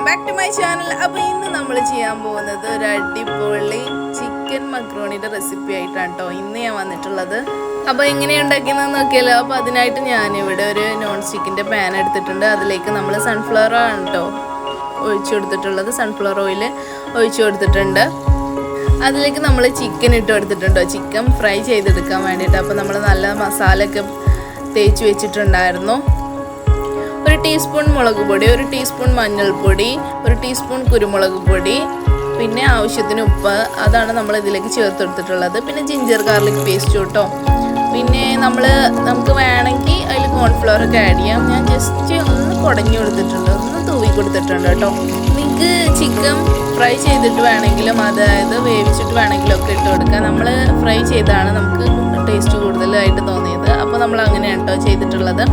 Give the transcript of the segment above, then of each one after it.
Back to my channel. അപ്പോൾ ഇന്ന് നമ്മൾ ചെയ്യാൻ പോകുന്നത് ഒരു അടിപൊളി ചിക്കൻ മക്രോണിയുടെ റെസിപ്പി ആയിട്ടാണ് കേട്ടോ ഇന്ന് ഞാൻ വന്നിട്ടുള്ളത്. അപ്പോൾ എങ്ങനെയാണ് ഉണ്ടാക്കിയെന്ന് നോക്കിയാലോ. അപ്പോൾ അതിനായിട്ട് ഞാനിവിടെ ഒരു നോൺ സ്റ്റിക്കിൻ്റെ പാൻ എടുത്തിട്ടുണ്ട്. അതിലേക്ക് നമ്മൾ സൺഫ്ലവർ ആണ് കേട്ടോ ഒഴിച്ചു കൊടുത്തിട്ടുള്ളത്. സൺഫ്ലവർ ഓയിൽ ഒഴിച്ചു കൊടുത്തിട്ടുണ്ട്. അതിലേക്ക് നമ്മൾ ചിക്കൻ ഇട്ട് കൊടുത്തിട്ടുണ്ടോ, ചിക്കൻ ഫ്രൈ ചെയ്തെടുക്കാൻ വേണ്ടിയിട്ട്. അപ്പോൾ നമ്മൾ നല്ല മസാലയൊക്കെ തേച്ച് വെച്ചിട്ടുണ്ടായിരുന്നു. ഒരു ടീസ്പൂൺ മുളക് പൊടി, ഒരു ടീസ്പൂൺ മഞ്ഞൾപ്പൊടി, ഒരു ടീസ്പൂൺ കുരുമുളക് പൊടി, പിന്നെ ആവശ്യത്തിന് ഉപ്പ്, അതാണ് നമ്മൾ ഇതിലേക്ക് ചേർത്ത് കൊടുത്തിട്ടുള്ളത്. പിന്നെ ജിഞ്ചർ ഗാർലിക് പേസ്റ്റ് കേട്ടോ. പിന്നെ നമുക്ക് വേണമെങ്കിൽ അതിൽ കോൺഫ്ലവർ ഒക്കെ ആഡ് ചെയ്യാം. ഞാൻ ജസ്റ്റ് ഒന്ന് കുടഞ്ഞു കൊടുത്തിട്ടുണ്ട്, ഒന്ന് തൂവി കൊടുത്തിട്ടുണ്ട് കേട്ടോ. നിങ്ങൾക്ക് ചിക്കൻ ഫ്രൈ ചെയ്തിട്ട് വേണമെങ്കിലും, അതായത് വേവിച്ചിട്ട് വേണമെങ്കിലും ഒക്കെ ഇട്ട് കൊടുക്കാം. നമ്മൾ ഫ്രൈ ചെയ്താണ് നമുക്ക് ടേസ്റ്റ് കൂടുതലായിട്ട് തോന്നിയത്. അപ്പോൾ നമ്മൾ അങ്ങനെയാണ് കേട്ടോ ചെയ്തിട്ടുള്ളത്.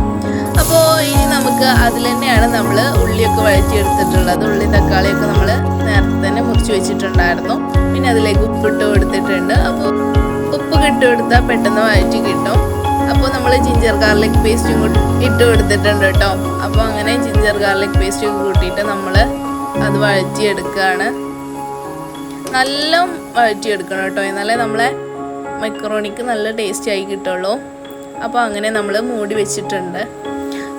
അപ്പോൾ ഇനി നമുക്ക് അതിൽ തന്നെയാണ് നമ്മൾ ഉള്ളിയൊക്കെ വഴറ്റിയെടുത്തിട്ടുള്ളത്. ഉള്ളി തക്കാളിയൊക്കെ നമ്മൾ നേരത്തെ തന്നെ മുറിച്ച് വെച്ചിട്ടുണ്ടായിരുന്നു. പിന്നെ അതിലേക്ക് ഉപ്പിട്ട് കൊടുത്തിട്ടുണ്ട്. അപ്പോൾ ഉപ്പ് ഇട്ട് കൊടുത്താൽ പെട്ടെന്ന് വഴറ്റി കിട്ടും. അപ്പോൾ നമ്മൾ ജിഞ്ചർ ഗാർലിക് പേസ്റ്റും കൂടി ഇട്ട് കൊടുത്തിട്ടുണ്ട് കേട്ടോ. അപ്പോൾ അങ്ങനെ ജിഞ്ചർ ഗാർലിക് പേസ്റ്റ് കൂട്ടിയിട്ട് നമ്മൾ അത് വഴറ്റിയെടുക്കുകയാണ്. നല്ല വഴറ്റിയെടുക്കണം കേട്ടോ, എന്നാലേ നമ്മളെ മക്രോണിക്ക് നല്ല ടേസ്റ്റ് ആയി കിട്ടുള്ളൂ. അപ്പോൾ അങ്ങനെ നമ്മൾ മൂടി വെച്ചിട്ടുണ്ട്.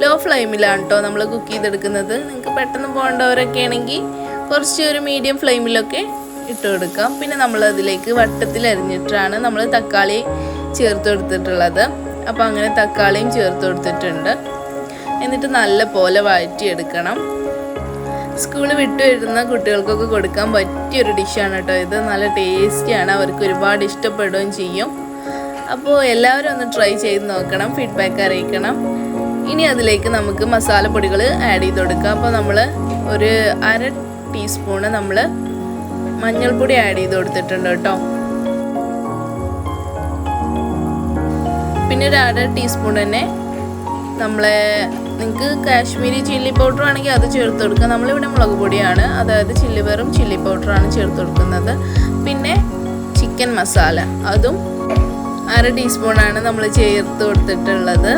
ലോ ഫ്ലെയിമിലാണ് കേട്ടോ നമ്മൾ കുക്ക് ചെയ്തെടുക്കുന്നത്. നിങ്ങൾക്ക് പെട്ടെന്ന് പോകേണ്ടവരൊക്കെ ആണെങ്കിൽ കുറച്ച് ഒരു മീഡിയം ഫ്ലെയിമിലൊക്കെ ഇട്ട് കൊടുക്കാം. പിന്നെ നമ്മൾ അതിലേക്ക് വട്ടത്തിൽ അരിഞ്ഞിട്ടാണ് നമ്മൾ തക്കാളി ചേർത്ത് കൊടുത്തിട്ടുള്ളത്. അപ്പോൾ അങ്ങനെ തക്കാളിയും ചേർത്ത് കൊടുത്തിട്ടുണ്ട്. എന്നിട്ട് നല്ല പോലെ വഴറ്റിയെടുക്കണം. സ്കൂളിൽ വിട്ടു വരുന്ന കുട്ടികൾക്കൊക്കെ കൊടുക്കാൻ പറ്റിയൊരു ഡിഷാണ് കേട്ടോ ഇത്. നല്ല ടേസ്റ്റിയാണ്, അവർക്ക് ഒരുപാട് ഇഷ്ടപ്പെടുകയും ചെയ്യും. അപ്പോൾ എല്ലാവരും ഒന്ന് ട്രൈ ചെയ്ത് നോക്കണം, ഫീഡ്ബാക്ക് അറിയിക്കണം. ഇനി അതിലേക്ക് നമുക്ക് മസാലപ്പൊടികൾ ആഡ് ചെയ്ത് കൊടുക്കാം. അപ്പോൾ നമ്മൾ ഒരു 1/2 ടീസ്പൂണ് നമ്മൾ മഞ്ഞൾപ്പൊടി ആഡ് ചെയ്ത് കൊടുത്തിട്ടുണ്ട് കേട്ടോ. പിന്നെ ഒരു 1/2 ടീസ്പൂൺ തന്നെ നിങ്ങൾക്ക് കാശ്മീരി ചില്ലി പൗഡർ ആണെങ്കിൽ അത് ചേർത്ത് കൊടുക്കുക. നമ്മളിവിടെ മുളക് പൊടിയാണ്, അതായത് വെറും ചില്ലി പൗഡറാണ് ചേർത്ത് കൊടുക്കുന്നത്. പിന്നെ ചിക്കൻ മസാല അതും 1/2 ടീസ്പൂണാണ് നമ്മൾ ചേർത്ത് കൊടുത്തിട്ടുള്ളത്.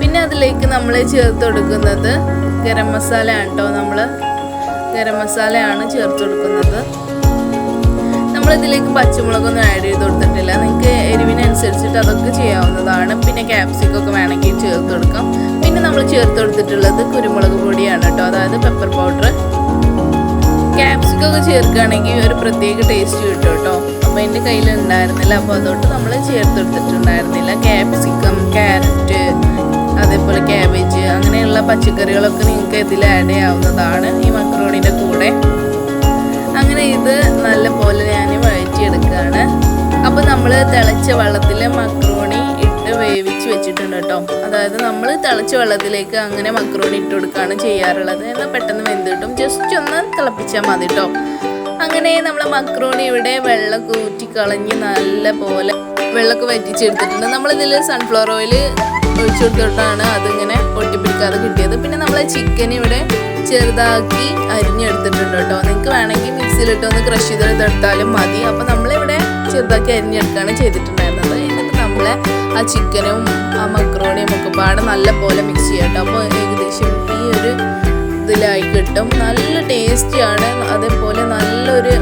പിന്നെ അതിലേക്ക് നമ്മൾ ചേർത്ത് കൊടുക്കുന്നത് ഗരം മസാല ആണ് കേട്ടോ. നമ്മൾ ഗരം മസാലയാണ് ചേർത്ത് കൊടുക്കുന്നത്. നമ്മളിതിലേക്ക് പച്ചമുളകൊന്നും ആഡ് ചെയ്ത് കൊടുത്തിട്ടില്ല. നിങ്ങൾക്ക് എരിവിനനുസരിച്ചിട്ട് അതൊക്കെ ചെയ്യാവുന്നതാണ്. പിന്നെ ക്യാപ്സിക്കൊക്കെ വേണമെങ്കിൽ ചേർത്ത് കൊടുക്കാം. പിന്നെ നമ്മൾ ചേർത്ത് കൊടുത്തിട്ടുള്ളത് കുരുമുളക് പൊടിയാണ് കേട്ടോ, അതായത് പെപ്പർ പൗഡർ. ക്യാപ്സിക്കൊക്കെ ചേർക്കുകയാണെങ്കിൽ ഒരു പ്രത്യേക ടേസ്റ്റ് കിട്ടും കേട്ടോ. അപ്പോൾ എൻ്റെ കയ്യിൽ ഉണ്ടായിരുന്നില്ല, അപ്പോൾ അതുകൊണ്ട് നമ്മൾ ചേർത്ത് കൊടുത്തിട്ടുണ്ടായിരുന്നില്ല. ക്യാപ്സിക്കം, ക്യാരറ്റ്, അതേപോലെ ക്യാബേജ്, അങ്ങനെയുള്ള പച്ചക്കറികളൊക്കെ നിങ്ങൾക്ക് ഇതിൽ ആഡ് ചെയ്യാവുന്നതാണ് ഈ മക്രോണിൻ്റെ കൂടെ. അങ്ങനെ ഇത് നല്ല പോലെ ഞാൻ വഴറ്റിയെടുക്കുകയാണ്. അപ്പോൾ നമ്മൾ തിളച്ച വെള്ളത്തിൽ മക്രോണി ഇട്ട് വേവിച്ച് വെച്ചിട്ടുണ്ട് കേട്ടോ. അതായത് നമ്മൾ തിളച്ച വെള്ളത്തിലേക്ക് അങ്ങനെ മക്രോണി ഇട്ട് കൊടുക്കുകയാണ് ചെയ്യാറുള്ളത്. എന്നാൽ പെട്ടെന്ന് വെന്ത് കിട്ടും. ജസ്റ്റ് ഒന്ന് തിളപ്പിച്ചാൽ മതി കേട്ടോ. അങ്ങനെ നമ്മൾ മക്രോണി ഇവിടെ വെള്ളമൊക്കെ ഊറ്റിക്കളഞ്ഞ് നല്ല പോലെ വെള്ളമൊക്കെ വറ്റിച്ചെടുത്തിട്ടുണ്ട്. നമ്മളിതിൽ സൺഫ്ലവർ ഓയിൽ ഒഴിച്ചു കൊടുത്തിട്ടാണ് അതിങ്ങനെ ഒട്ടിപ്പിടിക്കാതെ കിട്ടിയത്. പിന്നെ നമ്മൾ ചിക്കൻ ഇവിടെ ചെറുതാക്കി അരിഞ്ഞെടുത്തിട്ടുണ്ട് കേട്ടോ. നിങ്ങൾക്ക് വേണമെങ്കിൽ മിക്സിയിലിട്ടൊന്ന് ക്രഷ് ചെയ്തെടുത്താലും മതി. അപ്പോൾ നമ്മളിവിടെ ചെറുതാക്കി അരിഞ്ഞെടുക്കുകയാണ് ചെയ്തിട്ടുണ്ടായിരുന്നത്. എന്നിട്ട് നമ്മൾ ആ ചിക്കനും ആ മക്രോണിയും ഒക്കെ പാടെ നല്ല പോലെ മിക്സ് ചെയ്യാം കേട്ടോ. അപ്പോൾ ഏകദേശം ഈ ഒരു ഇതിലായി കിട്ടും. നല്ല ടേസ്റ്റിയാണ്, അതേപോലെ നല്ലൊരു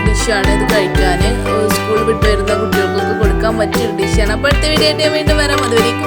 ഡിഷാണ് ഇത് കഴിക്കാൻ. സ്കൂൾ വിട്ട് വരുന്ന കുട്ടികൾക്കൊക്കെ കൊടുക്കാൻ പറ്റിയൊരു ഡിഷാണ്. അപ്പോൾ അടുത്ത വീഡിയോ ആയിട്ട് വീണ്ടും വരാം. അതുവരെയും